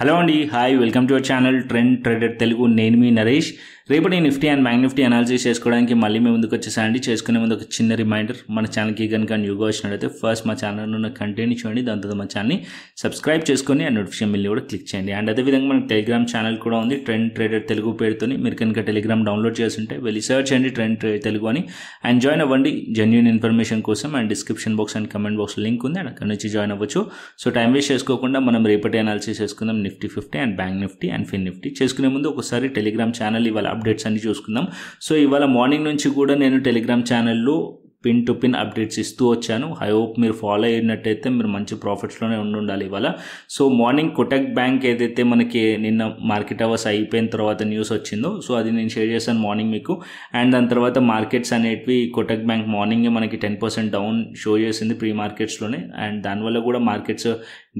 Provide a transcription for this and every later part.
Hello అండి, hi, welcome to our channel trend trader Telugu. నేను మీ నరేష్. రేపటి Nifty and bank Nifty analysis చేసుకోవడానికి మళ్ళీ మేము ముందుకు వచ్చేసానండి. చేసుకునే ముందు ఒక చిన్న రిమైండర్, మన ఛానల్కి కనుక న్యూగా వచ్చినట్లయితే ఫస్ట్ మా ఛానల్ ఉన్న కంటెంట్ చూడండి, దాని తర్వాత మా ఛానల్ని సబ్స్క్రైబ్ చేసుకొని అండ్ నోటిఫికేషన్ బిల్ని కూడా క్లిక్ చేయండి. అండ్ అదేవిధంగా మనకి టెలిగ్రామ్ ఛానల్ కూడా ఉంది, ట్రెండ్ ట్రేడర్ తెలుగు పేరుతోని. మీరు కనుక టెలిగ్రామ్ డౌన్లోడ్ చేస్తుంటే వెళ్ళి సర్చ్ చేయండి ట్రెండ్ ట్రేడర్ తెలుగు అని, అండ్ జాయిన్ అవ్వండి జెన్యూన్ ఇన్ఫర్మేషన్ కోసం. And description box and comment box link ఉంది, అండ్ అక్కడ నుంచి జాయిన్ అవ్వచ్చు. సో టైం వేస్ట్ చేసుకోకుండా మనం రేపటి అనాలిసిస్ చేసుకుందాం, Nifty 50 and bank Nifty and fin Nifty. చేసుకునే ముందు ఒకసారి టెలిగ్రామ్ ఛానల్ ఇవాళ అప్డేట్స్ అన్ని చూసుకుందాం. సో ఇవాళ మార్నింగ్ నుంచి కూడా నేను టెలిగ్రామ్ ఛానల్లో పిన్ టు పిన్ అప్డేట్స్ ఇస్తూ వచ్చాను. ఐ హోప్ మీరు ఫాలో అయినట్టయితే మీరు మంచి ప్రాఫిట్స్లోనే ఉండాలి ఇవాళ. సో మార్నింగ్ కోటక్ బ్యాంక్ ఏదైతే మనకి నిన్న మార్కెట్ అవర్స్ అయిపోయిన తర్వాత న్యూస్ వచ్చిందో, సో అది నేను షేర్ చేశాను మార్నింగ్ మీకు. అండ్ దాని తర్వాత మార్కెట్స్ అనేటివి కోటక్ బ్యాంక్ మార్నింగే మనకి 10% డౌన్ షో చేసింది ప్రీ మార్కెట్స్లోనే. అండ్ దానివల్ల కూడా మార్కెట్స్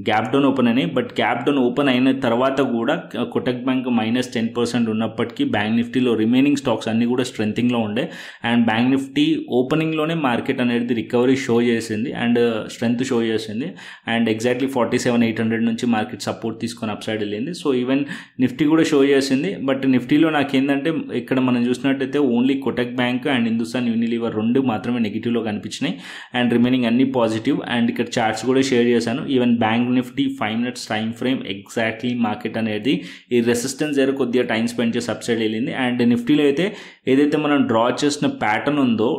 గ్యాప్ డౌన్ ఓపెన్ అయినాయి. బట్ గ్యాప్ డౌన్ ఓపెన్ అయిన తర్వాత కూడా కోటక్ బ్యాంక్ -10% ఉన్నప్పటికీ బ్యాంక్ నిఫ్టీలో రిమైనింగ్ స్టాక్స్ అన్నీ కూడా స్ట్రెంథింగ్లో ఉండే. అండ్ బ్యాంక్ నిఫ్టీ ఓపెనింగ్లోనే మార్కెట్ అనేది రికవరీ షో చేసింది అండ్ స్ట్రెంత్ షో చేసింది. అండ్ ఎగ్జాక్ట్లీ 47,800 నుంచి మార్కెట్ సపోర్ట్ తీసుకొని అప్ సైడ్ వెళ్ళింది. సో ఈవెన్ నిఫ్టీ కూడా షో చేసింది. బట్ నిఫ్టీలో నాకేంటంటే ఇక్కడ మనం చూసినట్టయితే only Kotak bank and Hindustan Unilever రెండు మాత్రమే నెగిటివ్లో కనిపించినాయి అండ్ రిమైనింగ్ అన్ని పాజిటివ్. అండ్ ఇక్కడ చార్ట్స్ కూడా షేర్ చేశాను. Even bank Nifty 5 minutes time frame exactly market అనేది ఈ రెసిస్టెన్స్ దగ్గర కొద్దిగా టైం స్పెండ్ చేసి అప్ సైడ్ వెళ్ళింది. అండ్ నిఫ్టీలో అయితే ఏదైతే మనం డ్రా చేసిన ప్యాటర్న్ ఉందో,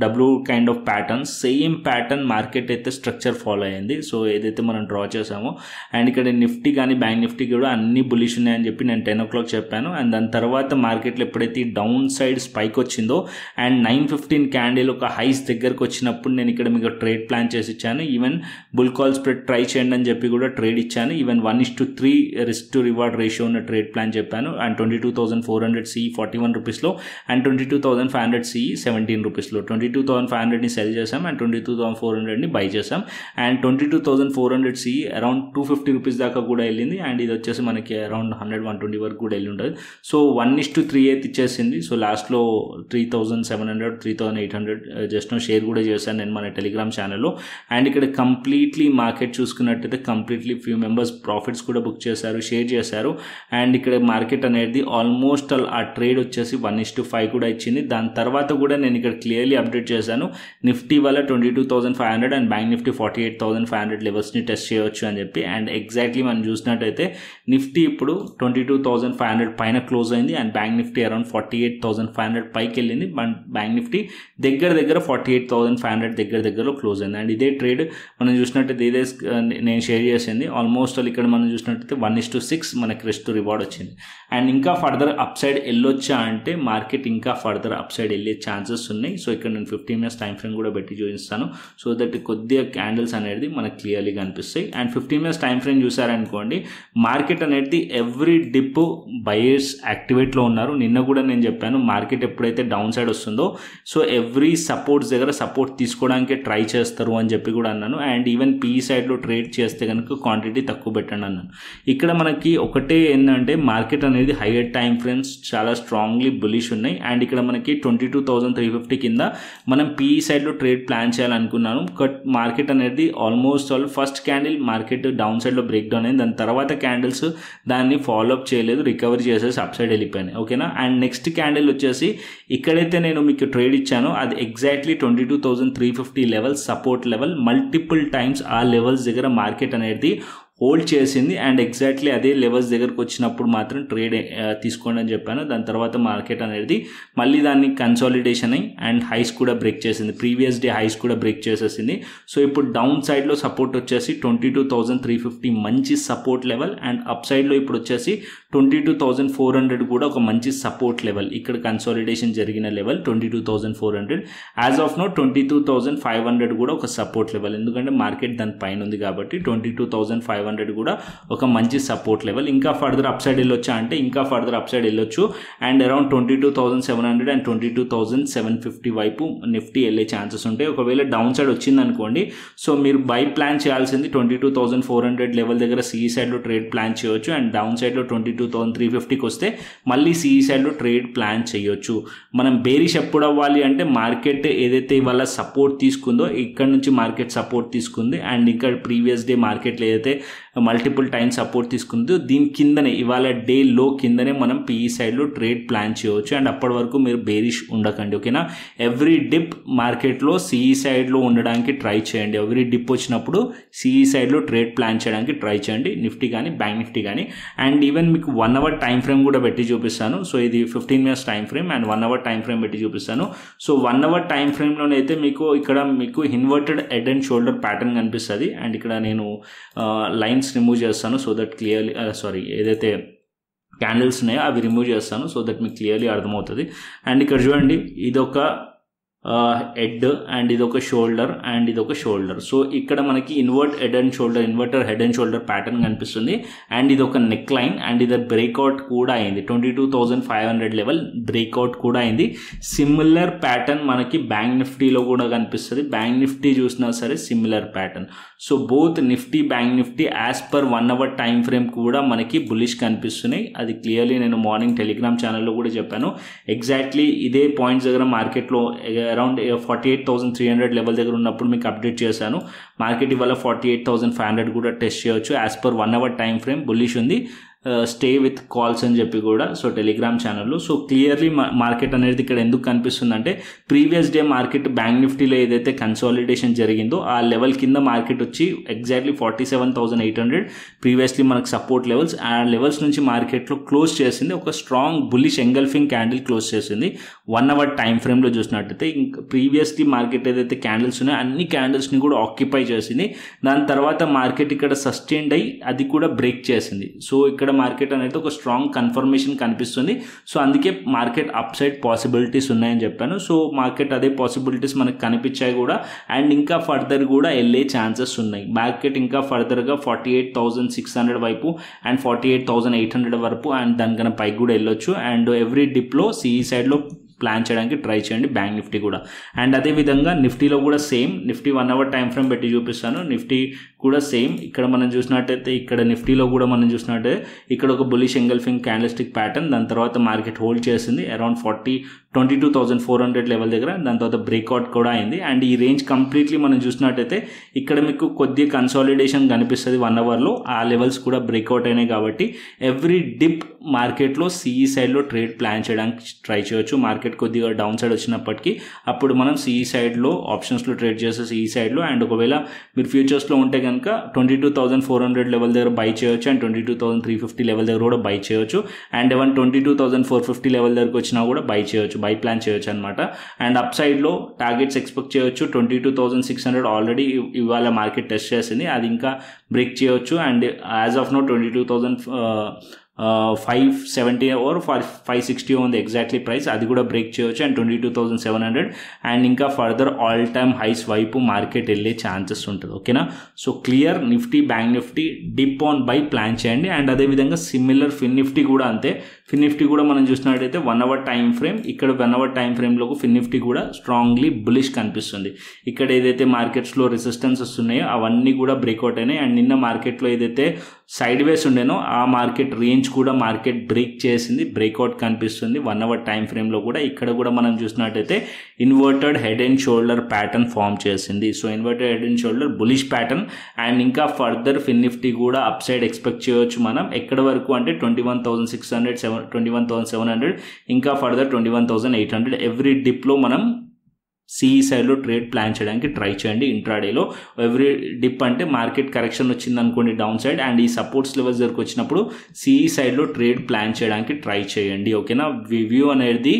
W kind of pattern, same pattern market అయితే స్ట్రక్చర్ ఫాలో అయ్యింది. సో ఏదైతే మనం డ్రా చేసామో, అండ్ ఇక్కడ నిఫ్టీ కానీ బ్యాంక్ నిఫ్టీ కూడా అన్ని బులిష్ ఉన్నాయని చెప్పి నేను 10 o'clock చెప్పాను. అండ్ దాని తర్వాత మార్కెట్లో ఎప్పుడైతే డౌన్ సైడ్ స్పైక్ వచ్చిందో అండ్ 9:15 క్యాండిల్ ఒక హైస్ దగ్గరకు వచ్చినప్పుడు నేను ఇక్కడ మీకు ట్రేడ్ ప్లాన్ చేసి ఇచ్చాను. Even bull call spread try చేయండి అని చెప్పి కూడా ట్రేడ్ ఇచ్చాను. Even 1:3 risk to reward ratio ఉన్న ట్రేడ్ ప్లాన్ చెప్పాను. అండ్ 22,400 CE 41 రూపీస్లో అండ్ 22,500 CE 17 రూపీస్లో 22,500ని సెల్ చేసాం అండ్ 22,400ని బై చేసాం. అండ్ 22,400 CE అరౌండ్ 250 రూపీస్ దాకా కూడా వెళ్ళింది. అండ్ ఇది వచ్చేసి మనకి అరౌండ్ 100-120 వరకు కూడా వెళ్ళి ఉంటుంది. సో 1:3 అయితే ఇచ్చేసింది. సో లాస్ట్లో 3,700 3,800 జస్ట్ షేర్ కూడా చేశాను నేను మన టెలిగ్రామ్ ఛానల్లో. అండ్ ఇక్కడ కంప్లీట్లీ మార్కెట్ చూసుకున్నట్టయితే కంప్లీట్లీ ఫ్యూ మెంబర్స్ ప్రాఫిట్స్ కూడా బుక్ చేశారు, షేర్ చేశారు. అండ్ ఇక్కడ మార్కెట్ అనేది ఆల్మోస్ట్ ఆ ట్రేడ్ వచ్చేసి 1:5 కూడా ఇచ్చింది. దాని తర్వాత కూడా నేను ఇక్కడ క్లియర్లీ అప్డేట్ చేశాను, నిఫ్టీ వల్ల 22,500 అండ్ బ్యాంక్ నిఫ్టీ 48,500 లెవెల్స్ని టెస్ట్ చేయవచ్చు అని చెప్పి. అండ్ ఎగ్జాక్ట్లీ మనం చూసినట్టయితే నిఫ్టీ ఇప్పుడు 22,500 పైన క్లోజ్ అయింది అండ్ బ్యాంక్ నిఫ్టీ అరౌండ్ 48,500 పైకి వెళ్ళింది. బ్యాంక్ నిఫ్టీ దగ్గర 48,500 దగ్గరలో క్లోజ్ అయింది. అండ్ ఇదే ట్రేడ్ మనం చూసినట్టయితే ఇదే నేను షేర్ చేసింది. ఆల్మోస్ట్ ఇక్కడ మనం చూసినట్టయితే 1:6 మనకి రిస్క్ టు రివార్డ్ వచ్చింది. అండ్ ఇంకా ఫర్దర్ అప్ సైడ్ వెళ్ళొచ్చా అంటే మార్కెట్ ఇంకా ఫర్దర్ అప్ సైడ్ వెళ్ళే ఛాన్సెస్ ఉన్నాయి. సో ఇక్కడ నేను 15 minutes టైం ఫ్రేమ్ కూడా పెట్టి చూపిస్తాను, సో దట్ కొద్దిగా క్యాండిల్స్ అనేది మనకు క్లియర్లీ కనిపిస్తాయి. అండ్ 15 minutes టైం ఫ్రేమ్ చూసారనుకోండి, మార్కెట్ అనేది ఎవ్రీ డిప్ బయర్స్ యాక్టివేట్లో ఉన్నారు. నిన్న కూడా నేను చెప్పాను, మార్కెట్ ఎప్పుడైతే డౌన్ సైడ్ వస్తుందో సో ఎవ్రీ సపోర్ట్స్ దగ్గర సపోర్ట్ తీసుకోవడానికి ట్రై చేస్తారు అని చెప్పి కూడా అన్నాను. అండ్ ఈవెన్ పీ సైడ్లో ట్రేడ్ చేస్తే కనుక క్వాంటిటీ తక్కువ పెట్టండి అన్నాను. ఇక్కడ మనకి ఒకటే ఏంటంటే మార్కెట్ అనేది హైయర్ టైం ఫ్రేమ్స్ చాలా స్ట్రాంగ్లీ బులిష్ ఉన్నాయి. అండ్ ఇక్కడ మనకి 22,350 కింద మనం పీఈ సైడ్లో ట్రేడ్ ప్లాన్ చేయాలనుకున్నాను. బట్ మార్కెట్ అనేది almost first candle market down సైడ్లో బ్రేక్ డౌన్ అయింది. దాని తర్వాత క్యాండిల్స్ దాన్ని ఫాలో అప్ చేయలేదు, రికవరీ చేసేసి అప్ సైడ్ వెళ్ళిపోయినాయి. ఓకేనా. అండ్ నెక్స్ట్ క్యాండిల్ వచ్చేసి ఇక్కడైతే నేను మీకు ట్రేడ్ ఇచ్చాను అది exactly 22,350 level support level. Multiple times ఆ లెవెల్స్ దగ్గర మార్కెట్ అనేది హోల్డ్ చేసింది. అండ్ ఎగ్జాక్ట్లీ అదే లెవెల్స్ దగ్గరకు వచ్చినప్పుడు మాత్రం ట్రేడ్ తీసుకోండి అని చెప్పాను. దాని తర్వాత మార్కెట్ అనేది మళ్ళీ దాన్ని కన్సాలిడేషన్ అయ్యి అండ్ హైస్ కూడా బ్రేక్ చేసింది, ప్రీవియస్ డే హైస్ కూడా బ్రేక్ చేసేసింది. సో ఇప్పుడు డౌన్ సైడ్లో సపోర్ట్ వచ్చేసి 22,350 మంచి సపోర్ట్ లెవెల్. అండ్ అప్ సైడ్లో ఇప్పుడు వచ్చేసి 22,400 కూడా ఒక మంచి సపోర్ట్ లెవెల్. ఇక్కడ కన్సాలిడేషన్ జరిగిన లెవెల్ 22,400. యాజ్ ఆఫ్ నో 22,500 కూడా ఒక సపోర్ట్ లెవెల్, ఎందుకంటే మార్కెట్ దాని పైన ఉంది కాబట్టి 22,500 కూడా ఒక మంచి సపోర్ట్ లెవెల్. ఇంకా ఫర్దర్ అప్ సైడ్ వెళ్ళొచ్చా అంటే ఇంకా ఫర్దర్ అప్ సైడ్ వెళ్ళొచ్చు. అండ్ అరౌండ్ 22,700 అండ్ 22,750 వైపు నిఫ్టీ వెళ్ళే ఛాన్సెస్ ఉంటాయి. ఒకవేళ డౌన్ సైడ్ వచ్చింది అనుకోండి, సో మీరు బై ప్లాన్ చేయాల్సింది 22,400 లెవెల్ దగ్గర సిఈ సైడ్లో ట్రేడ్ ప్లాన్ చేయొచ్చు. అండ్ డౌన్ సైడ్లో 22,350కి వస్తే మళ్ళీ సిఈ సైడ్లో ట్రేడ్ ప్లాన్ చేయొచ్చు. మనం బేరిష్ ఎప్పుడు అవ్వాలి అంటే మార్కెట్ ఏదైతే ఇవాళ సపోర్ట్ తీసుకుందో ఇక్కడ నుంచి మార్కెట్ సపోర్ట్ తీసుకుంది. అండ్ ఇంకా ప్రీవియస్ డే మార్కెట్లో ఏదైతే మల్టిపుల్ టైం సపోర్ట్ తీసుకుంటూ దీని కిందనే ఇవాళ డే లో కిందనే మనం పిఈ సైడ్లో ట్రేడ్ ప్లాన్ చేయవచ్చు. అండ్ అప్పటి వరకు మీరు బేరిష్ ఉండకండి, ఓకేనా. ఎవ్రీ డిప్ మార్కెట్లో సిఈ సైడ్లో ఉండడానికి ట్రై చేయండి. ఎవ్రీ డిప్ వచ్చినప్పుడు సిఈ సైడ్లో ట్రేడ్ ప్లాన్ చేయడానికి ట్రై చేయండి, నిఫ్టీ కానీ బ్యాంక్ నిఫ్టీ కానీ. అండ్ ఈవెన్ మీకు 1 అవర్ టైం ఫ్రేమ్ కూడా పెట్టి చూపిస్తాను. సో ఇది 15 minutes time frame and 1 hour time frame పెట్టి చూపిస్తాను. సో 1 అవర్ టైం ఫ్రేమ్లోనైతే ఇక్కడ మీకు inverted head and shoulder pattern కనిపిస్తుంది. అండ్ ఇక్కడ నేను లైన్స్ రిమూవ్ చేస్తాను సో దట్ క్లియర్లీ ఏదైతే క్యాండిల్స్ ఉన్నాయో అవి రిమూవ్ చేస్తాను సో దట్ మీకు క్లియర్లీ అర్థమవుతుంది. అండ్ ఇక్కడ చూడండి, ఇదొక హెడ్ అండ్ ఇదొక షోల్డర్ అండ్ ఇదొక షోల్డర్. సో ఇక్కడ మనకి inverter head and shoulder pattern కనిపిస్తుంది. అండ్ ఇది ఒక నెక్ లైన్ అండ్ ఇది బ్రేక్అవుట్ కూడా అయింది. 22,500 లెవెల్ బ్రేక్అవుట్ కూడా అయింది. సిమిలర్ ప్యాటర్న్ మనకి బ్యాంక్ నిఫ్టీలో కూడా కనిపిస్తుంది. బ్యాంక్ నిఫ్టీ చూసినా సరే similar pattern. So both Nifty bank Nifty as per 1 hour time frame కూడా మనకి బులిష్ కనిపిస్తున్నాయి. అది క్లియర్లీ నేను మార్నింగ్ టెలిగ్రామ్ ఛానల్లో కూడా చెప్పాను. ఎగ్జాక్ట్లీ ఇదే పాయింట్స్ దగ్గర మార్కెట్లో అరౌండ్ 48,300 లెవెల్ దగ్గర ఉన్నప్పుడు మీకు అప్డేట్ చేశాను. మార్కెట్ ఇవాళ 48,500 కూడా టెస్ట్ చేయొచ్చు. As per 1 hour time frame bullish ఉంది. స్టే విత్ కాల్స్ అని చెప్పి కూడా సో టెలిగ్రామ్ ఛానల్లో. సో క్లియర్లీ మార్కెట్ అనేది ఇక్కడ ఎందుకు కనిపిస్తుందంటే ప్రీవియస్ డే మార్కెట్ బ్యాంక్ నిఫ్టీలో ఏదైతే కన్సాలిడేషన్ జరిగిందో ఆ లెవెల్ కింద మార్కెట్ వచ్చి ఎగ్జాక్ట్లీ 47,800 ప్రీవియస్లీ మనకు సపోర్ట్ లెవెల్స్. ఆ లెవెల్స్ నుంచి మార్కెట్లో క్లోజ్ చేసింది. ఒక strong bullish engulfing candle close చేసింది 1 అవర్ టైం ఫ్రేమ్లో చూసినట్టయితే. ఇంకా ప్రీవియస్లీ మార్కెట్ ఏదైతే క్యాండిల్స్ ఉన్నాయో అన్ని క్యాండిల్స్ని కూడా ఆక్యుపై చేసింది. దాని తర్వాత మార్కెట్ ఇక్కడ సస్టైన్డ్ అయ్యి అది కూడా బ్రేక్ చేసింది. సో ఇక్కడ మార్కెట్ అనేది ఒక స్ట్రాంగ్ కన్ఫర్మేషన్ కనిపిస్తుంది. సో అందుకే మార్కెట్ అప్ సైడ్ పాసిబిలిటీస్ ఉన్నాయని చెప్పాను. సో మార్కెట్ అదే పాసిబిలిటీస్ మనకు కనిపించాయి కూడా. అండ్ ఇంకా ఫర్దర్ కూడా వెళ్ళే ఛాన్సెస్ ఉన్నాయి. మార్కెట్ ఇంకా ఫర్దర్గా 48,600 వైపు అండ్ 48,800 వరకు అండ్ దానికన్నా పైకి కూడా వెళ్ళొచ్చు. అండ్ ఎవ్రీ డిప్లో సిఈ సైడ్లో ప్లాన్ చేయడానికి ట్రై చేయండి, బ్యాంక్ నిఫ్టీ కూడా. అండ్ అదేవిధంగా నిఫ్టీలో కూడా same. Nifty 1 hour time frame పెట్టి చూపిస్తాను. నిఫ్టీ కూడా సేమ్. ఇక్కడ మనం చూసినట్టయితే ఇక్కడ నిఫ్టీలో కూడా మనం చూసినట్టయితే ఇక్కడ ఒక బులిష్ ఎంగల్ఫింగ్ క్యాండిల్స్టిక్ ప్యాటర్న్. దాని తర్వాత మార్కెట్ హోల్డ్ చేసింది అరౌండ్ 22,400 లెవెల్ దగ్గర. దాని తర్వాత బ్రేక్అవుట్ కూడా అయింది. అండ్ ఈ రేంజ్ కంప్లీట్లీ మనం చూసినట్టయితే ఇక్కడ మీకు కొద్దిగా కన్సాలిడేషన్ కనిపిస్తుంది 1 అవర్లో. ఆ లెవెల్స్ కూడా బ్రేక్అవుట్ అయినాయి. కాబట్టి ఎవ్రీ డిప్ మార్కెట్లో సిఈ సైడ్లో ట్రేడ్ ప్లాన్ చేయడానికి ట్రై చేయొచ్చు. మార్కెట్ కొద్దిగా డౌన్ సైడ్ వచ్చినప్పటికీ అప్పుడు మనం సిఈ సైడ్లో ఆప్షన్స్లో ట్రేడ్ చేస్తే సిఈ సైడ్లో. అండ్ ఒకవేళ మీరు ఫ్యూచర్స్లో ఉంటే కనుక 22,400 లెవెల్ దగ్గర బై చేయొచ్చు అండ్ 22,350 లెవెల్ దగ్గర కూడా బై చేయొచ్చు. అండ్ 22,450 లెవెల్ దగ్గరకు వచ్చినా కూడా బై చేయొచ్చు, బై ప్లాన్ చేయొచ్చు అనమాట. అండ్ అప్ సైడ్లో టార్గెట్స్ ఎక్స్పెక్ట్ చేయొచ్చు. 22,600 ఆల్రెడీ ఇవాళ మార్కెట్ టెస్ట్ చేసింది, అది ఇంకా బ్రేక్ చేయొచ్చు. And as of now 22,570 or 560 ఉంది ఎగ్జాక్ట్లీ ప్రైస్, అది కూడా బ్రేక్ చేయొచ్చు. అండ్ 22,700 అండ్ ఇంకా ఫర్దర్ ఆల్ టైమ్ హైస్ వైపు మార్కెట్ వెళ్ళే ఛాన్సెస్ ఉంటుంది, ఓకేనా. So clear Nifty bank Nifty dip on by plan చేయండి. అండ్ అదేవిధంగా సిమిలర్ ఫిన్ నిఫ్టీ కూడా అంతే. ఫిన్ నిఫ్టీ కూడా మనం చూసినట్టయితే 1 అవర్ టైం ఫ్రేమ్, ఇక్కడ 1 అవర్ టైం ఫ్రేమ్లో ఫిన్ నిఫ్టీ కూడా స్ట్రాంగ్లీ బులిష్ కనిపిస్తుంది. ఇక్కడ ఏదైతే మార్కెట్స్లో రెసిస్టెన్సెస్ ఉన్నాయో అవన్నీ కూడా బ్రేక్అవుట్ అయినాయి. అండ్ నిన్న మార్కెట్లో ఏదైతే సైడ్ వేస్ ఉండేనో ఆ మార్కెట్ రేంజ్ కూడా మార్కెట్ బ్రేక్ చేసింది, బ్రేక్అవుట్ కనిపిస్తుంది 1 అవర్ టైం ఫ్రేమ్లో కూడా. ఇక్కడ కూడా మనం చూసినట్టయితే inverted head and shoulder pattern form చేసింది. So inverted head and shoulder bullish pattern. And ఇంకా ఫర్దర్ ఫిన్ నిఫ్టీ కూడా అప్ సైడ్ ఎక్స్పెక్ట్ చేయొచ్చు మనం. ఎక్కడ వరకు అంటే 21,600, 21,700, ఇంకా ఫర్దర్ 21,800. ఎవ్రీ డిప్లో మనం సిఈ సైడ్లో ట్రేడ్ ప్లాన్ చేయడానికి ట్రై చేయండి ఇంట్రాడేలో. ఎవ్రీ డిప్ అంటే మార్కెట్ కరెక్షన్ వచ్చింది అనుకోండి డౌన్ సైడ్, అండ్ ఈ సపోర్ట్స్ లెవెల్స్ దగ్గరకు వచ్చినప్పుడు సిఈ సైడ్లో ట్రేడ్ ప్లాన్ చేయడానికి ట్రై చేయండి, ఓకేనా. వ్యూ అనేది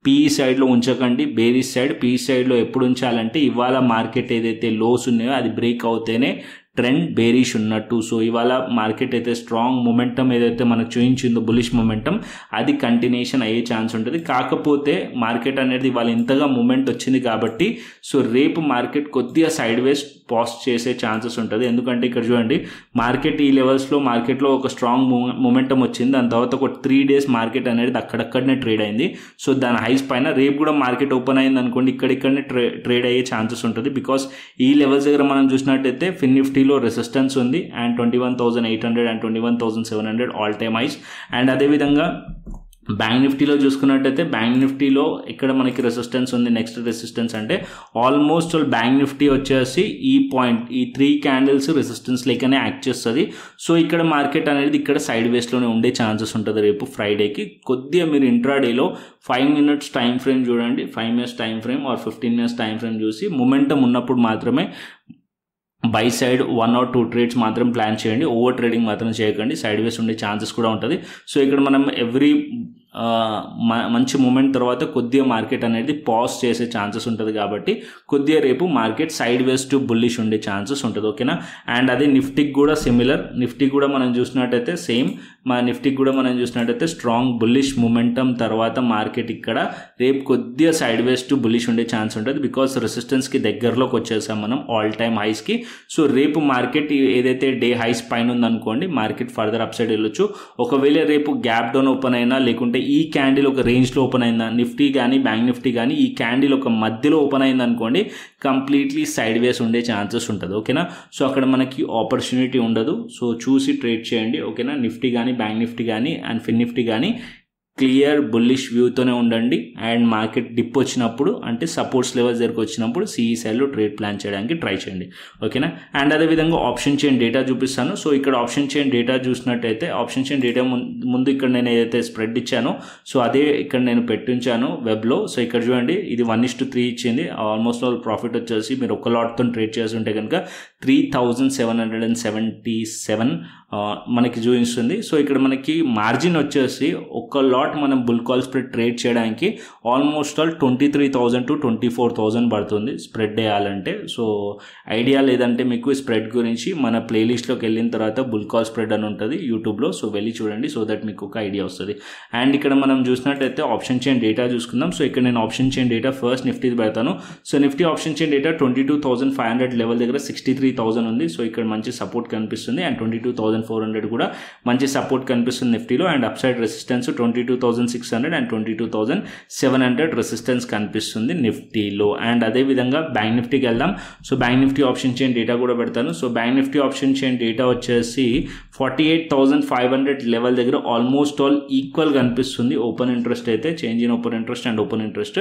పీఈ సైడ్లో ఉంచకండి, బేరిష్ సైడ్. పీఈ సైడ్లో ఎప్పుడు ఉంచాలంటే ఇవాళ మార్కెట్ ఏదైతే లోస్ ఉన్నాయో అది బ్రేక్ అవుతేనే ట్రెండ్ బేరిష్ ఉన్నట్టు. సో ఇవాళ మార్కెట్ అయితే స్ట్రాంగ్ మొమెంటం ఏదైతే మనకు చూపించిందో బులిష్ మొమెంటం అది కంటిన్యూషన్ అయ్యే ఛాన్స్ ఉంటుంది. కాకపోతే మార్కెట్ అనేది ఇవాళ ఇంతగా మూమెంట్ వచ్చింది కాబట్టి సో రేపు మార్కెట్ కొద్దిగా సైడ్ వేస్ పాస్ చేసే ఛాన్సెస్ ఉంటుంది. ఎందుకంటే ఇక్కడ చూడండి మార్కెట్ ఈ లెవెల్స్లో మార్కెట్లో ఒక స్ట్రాంగ్ మొమెంటం వచ్చింది. దాని తర్వాత ఒక 3 days మార్కెట్ అనేది అక్కడక్కడనే ట్రేడ్ అయింది. సో దాని హైస్ పైన రేపు కూడా మార్కెట్ ఓపెన్ అయింది అనుకోండి ఇక్కడిక్కడనే ట్రేడ్ అయ్యే ఛాన్సెస్ ఉంటుంది. బికాస్ ఈ లెవెల్స్ దగ్గర మనం చూసినట్టయితే ఫిన్ నిఫ్టీలో రెసిస్టెన్స్ ఉంది and 21,800 and 21,700 all time highs. And అదేవిధంగా బ్యాంక్ నిఫ్టీలో చూసుకున్నట్టయితే బ్యాంక్ నిఫ్టీలో ఇక్కడ మనకి రెసిస్టెన్స్ ఉంది. నెక్స్ట్ రెసిస్టెన్స్ అంటే ఆల్మోస్ట్ బ్యాంక్ నిఫ్టీ వచ్చేసి ఈ పాయింట్, ఈ 3 క్యాండిల్స్ రెసిస్టెన్స్ లేకనే యాక్ట్ చేస్తుంది. సో ఇక్కడ మార్కెట్ అనేది ఇక్కడ సైడ్ వేస్లోనే ఉండే ఛాన్సెస్ ఉంటుంది రేపు ఫ్రైడేకి. కొద్దిగా మీరు ఇంట్రాడేలో 5 మినిట్స్ టైం ఫ్రేమ్ చూడండి, 5 minutes time frame are 15 minutes time frame చూసి మొమెంటం ఉన్నప్పుడు మాత్రమే బై సైడ్ 1 or 2 ట్రేడ్స్ మాత్రం ప్లాన్ చేయండి. ఓవర్ ట్రేడింగ్ మాత్రం చేయకండి, సైడ్ వేస్ ఉండే ఛాన్సెస్ కూడా ఉంటుంది. సో ఇక్కడ మనం ఎవ్రీ మంచి మూమెంట్ తర్వాత కొద్దిగా మార్కెట్ అనేది పాజ్ చేసే ఛాన్సెస్ ఉంటుంది కాబట్టి కొద్దిగా రేపు market side ways to bullish ఉండే ఛాన్సెస్ ఉంటుంది. ఓకేనా. అండ్ అదే నిఫ్టీకి కూడా సిమిలర్. నిఫ్టీ కూడా మనం చూసినట్టయితే సేమ్, మా నిఫ్టీకి కూడా మనం చూసినట్టయితే స్ట్రాంగ్ బుల్లిష్ మూమెంటం తర్వాత మార్కెట్ ఇక్కడ రేపు కొద్దిగా సైడ్ వేస్ టు బుల్లిష్ ఉండే ఛాన్స్ ఉంటుంది. బికాస్ రెసిస్టెన్స్కి దగ్గరలోకి వచ్చేసాం మనం ఆల్ టైమ్ హైస్కి. సో రేపు మార్కెట్ ఏదైతే డే హైస్ పైన ఉందనుకోండి, మార్కెట్ ఫర్దర్ అప్ సైడ్ వెళ్ళొచ్చు. ఒకవేళ రేపు గ్యాప్ డౌన్ ఓపెన్ అయినా లేకుంటే ఈ క్యాండిల్ ఒక రేంజ్లో ఓపెన్ అయిందా, నిఫ్టీ కానీ బ్యాంక్ నిఫ్టీ కానీ ఈ క్యాండిల్ ఒక మధ్యలో ఓపెన్ అయింది అనుకోండి, కంప్లీట్లీ సైడ్ వేస్ ఉండే ఛాన్సెస్ ఉంటుంది. ఓకేనా. సో అక్కడ మనకి ఆపర్చునిటీ ఉండదు. సో చూసి ట్రేడ్ చేయండి. ఓకేనా. నిఫ్టీ కానీ బ్యాంక్ నిఫ్టీ కానీ అండ్ ఫిన్ నిఫ్టీ కానీ క్లియర్ బుల్లిష్ వ్యూతోనే ఉండండి. అండ్ మార్కెట్ డిప్ వచ్చినప్పుడు అంటే సపోర్ట్స్ లెవెల్స్ దగ్గరకు వచ్చినప్పుడు సిఈ సైడ్లో ట్రేడ్ ప్లాన్ చేయడానికి ట్రై చేయండి. ఓకేనా. అండ్ అదేవిధంగా ఆప్షన్ చైన్ డేటా చూపిస్తాను. సో ఇక్కడ ఆప్షన్ చైన్ డేటా చూసినట్టయితే ఆప్షన్ చైన్ డేటా ముందు ఇక్కడ నేను ఏదైతే స్ప్రెడ్ ఇచ్చానో సో అదే ఇక్కడ నేను పెట్టించాను వెబ్లో. సో ఇక్కడ చూడండి, ఇది 1:3 ఇచ్చింది. ఆల్మోస్ట్ ఆల్ ప్రాఫిట్ వచ్చేసి మీరు ఒక లాట్తో ట్రేడ్ చేసి ఉంటే కనుక 3,777 మనకి చూపిస్తుంది. సో ఇక్కడ మనకి మార్జిన్ వచ్చేసి ఒక లాట్ మనం బుల్ కాల్ స్ప్రెడ్ ట్రేడ్ చేయడానికి ఆల్మోస్ట్ ఆల్ 23,000 to 24,000 పడుతుంది స్ప్రెడ్ వేయాలంటే. సో ఐడియా లేదంటే మీకు స్ప్రెడ్ గురించి మన ప్లేలిస్ట్లోకి వెళ్ళిన తర్వాత బుల్ కాల్ స్ప్రెడ్ అని ఉంటుంది యూట్యూబ్లో. సో వెళ్ళి చూడండి, సో దట్ మీకు ఒక ఐడియా వస్తుంది. అండ్ ఇక్కడ మనం చూసినట్టయితే ఆప్షన్ చైన్ డేటా చూసుకుందాం. సో ఇక్కడ నేను option chain data first Nifty పెడతాను. సో Nifty option chain data 22,500 level దగ్గర 63,000 ఉంది. సో ఇక్కడ మంచి సపోర్ట్ కనిపిస్తుంది. అండ్ 22,400 కూడా మంచి సపోర్ట్ కనిపిస్తుంది నిఫ్టీలో. And up side resistance 22,600 and 22,700 resistance కనిపిస్తుంది నిఫ్టీలో. అండ్ అదేవిధంగా బ్యాంక్ నిఫ్టీకి వెళ్దాం. So bank Nifty option chain data కూడా పెడతాను. So bank Nifty option chain data వచ్చేసి 48,500 లెవెల్ దగ్గర ఆల్మోస్ట్ ఆల్ ఈక్వల్ కనిపిస్తుంది. ఓపెన్ ఇంట్రెస్ట్ అయితే change in open interest and open interest.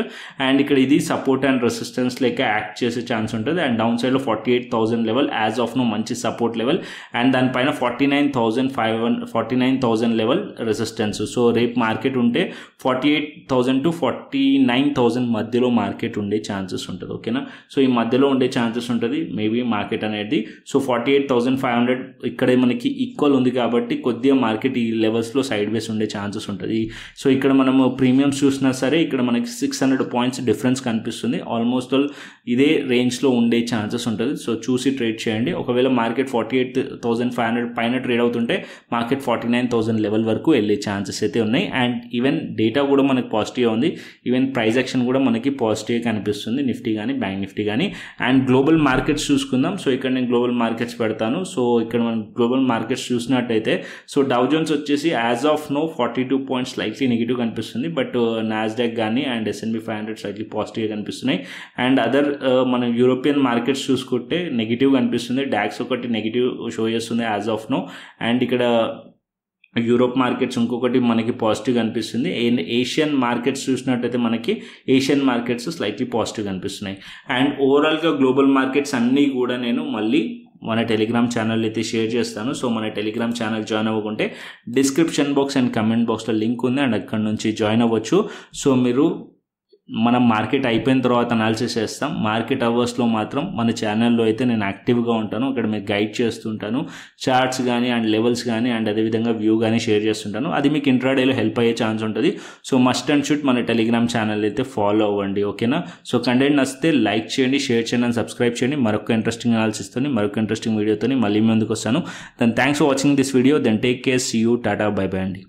And ఇక్కడ ఇది సపోర్ట్ అండ్ రెసిస్టెన్స్ లెక్క యాక్ట్ చేసే ఛాన్స్ ఉంటుంది. అండ్ డౌన్ సైడ్లో 48,000 లెవెల్ యాజ్ ఆఫ్ నో మంచి సపోర్ట్ లెవెల్. అండ్ దానిపైన 49,000 లెవెల్ రెసిస్టెన్స్. సో రేపు మార్కెట్ ఉంటే 48,000 to 49,000 మధ్యలో మార్కెట్ ఉండే ఛాన్సెస్ ఉంటుంది. ఓకేనా. సో ఈ మధ్యలో ఉండే ఛాన్సెస్ ఉంటుంది మేబీ మార్కెట్ అనేది. సో 48,500 ఇక్కడే మనకి ఈక్వల్ ఉంది కాబట్టి కొద్దిగా మార్కెట్ ఈ లెవెల్స్లో సైడ్ వేస్ ఉండే ఛాన్సెస్ ఉంటుంది. సో ఇక్కడ మనము ప్రీమియమ్స్ చూసినా సరే ఇక్కడ మనకి 600 పాయింట్స్ డిఫరెన్స్ కనిపిస్తుంది. ఆల్మోస్ట్ ఆల్ ఇదే రేంజ్లో ఉండే ఛాన్సెస్ ఉంటుంది. సో చూసి ట్రేడ్ చేయండి. ఒకవేళ మార్కెట్ 48,500 పైన ట్రేడ్ అవుతుంటే మార్కెట్ 49,000 లెవెల్ వరకు వెళ్ళే ఛాన్సెస్ అయితే ఉన్నాయి. అండ్ ఈవెన్ డేటా కూడా మనకి పాజిటివ్ ఉంది. ఈవెన్ ప్రైస్ యాక్షన్ కూడా మనకి పాజిటివ్ కనిపిస్తుంది నిఫ్టీ కానీ బ్యాంక్ నిఫ్టీ కానీ. అండ్ గ్లోబల్ మార్కెట్స్ చూసుకుందాం. సో ఇక్కడ నేను గ్లోబల్ మార్కెట్స్ పెడతాను. సో ఇక్కడ మనం గ్లోబల్ మార్కెట్స్ చూసినట్టయితే సో డౌ జోన్స్ వచ్చేసి as of now 42 points slightly negative కనిపిస్తుంది. బట్ నాస్డాక్ కానీ అండ్ S&P 500 స్లైట్లీ పాజిటివ్గా కనిపిస్తున్నాయి. అండ్ అదర్ మనం యూరోపియన్ మార్కెట్స్ చూసుకుంటే నెగిటివ్ కనిపిస్తుంది. డాక్స్ ఒకటి నెగిటివ్ షో చేస్తుంది యాజ్ ఆఫ్ నో. అండ్ ఇక్కడ యూరోప్ మార్కెట్స్ ఇంకొకటి మనకి పాజిటివ్ కనిపిస్తుంది. ఏషియన్ మార్కెట్స్ చూసినట్టయితే మనకి ఏషియన్ మార్కెట్స్ స్లైట్లీ పాజిటివ్ కనిపిస్తున్నాయి. అండ్ ఓవరాల్గా గ్లోబల్ మార్కెట్స్ అన్నీ కూడా నేను మళ్ళీ మన టెలిగ్రామ్ ఛానల్ అయితే షేర్ చేస్తాను. సో మన టెలిగ్రామ్ ఛానల్ జాయిన్ అవ్వకుంటే డిస్క్రిప్షన్ బాక్స్ అండ్ కమెంట్ బాక్స్లో లింక్ ఉంది అండ్ అక్కడ నుంచి జాయిన్ అవ్వచ్చు. సో మీరు మనం మార్కెట్ అయిపోయిన తర్వాత అనాలిసిస్ చేస్తాం. మార్కెట్ అవర్స్లో మాత్రం మన ఛానల్లో అయితే నేను యాక్టివ్గా ఉంటాను. అక్కడ మీకు గైడ్ చేస్తుంటాను. చార్ట్స్ కానీ అండ్ లెవెల్స్ కానీ అండ్ అదేవిధంగా వ్యూ కానీ షేర్ చేస్తుంటాను. అది మీకు ఇంట్రాడేలో హెల్ప్ అయ్యే ఛాన్స్ ఉంటుంది. సో మస్ట్ అండ్ షుడ్ మన టెలిగ్రామ్ ఛానల్ అయితే ఫాలో అవ్వండి. ఓకేనా. సో కంటెంట్ నచ్చితే లైక్ చేయండి, షేర్ చేయండి అండ్ సబ్స్క్రైబ్ చేయండి. మరొక ఇంట్రెస్టింగ్ అనాలిసిస్తోని మరొక ఇంట్రెస్టింగ్ వీడియోతో మళ్ళీ ముందుకు వస్తాను. Then thanks for watching this video. Then take care, see you, tata, bye bye అండి.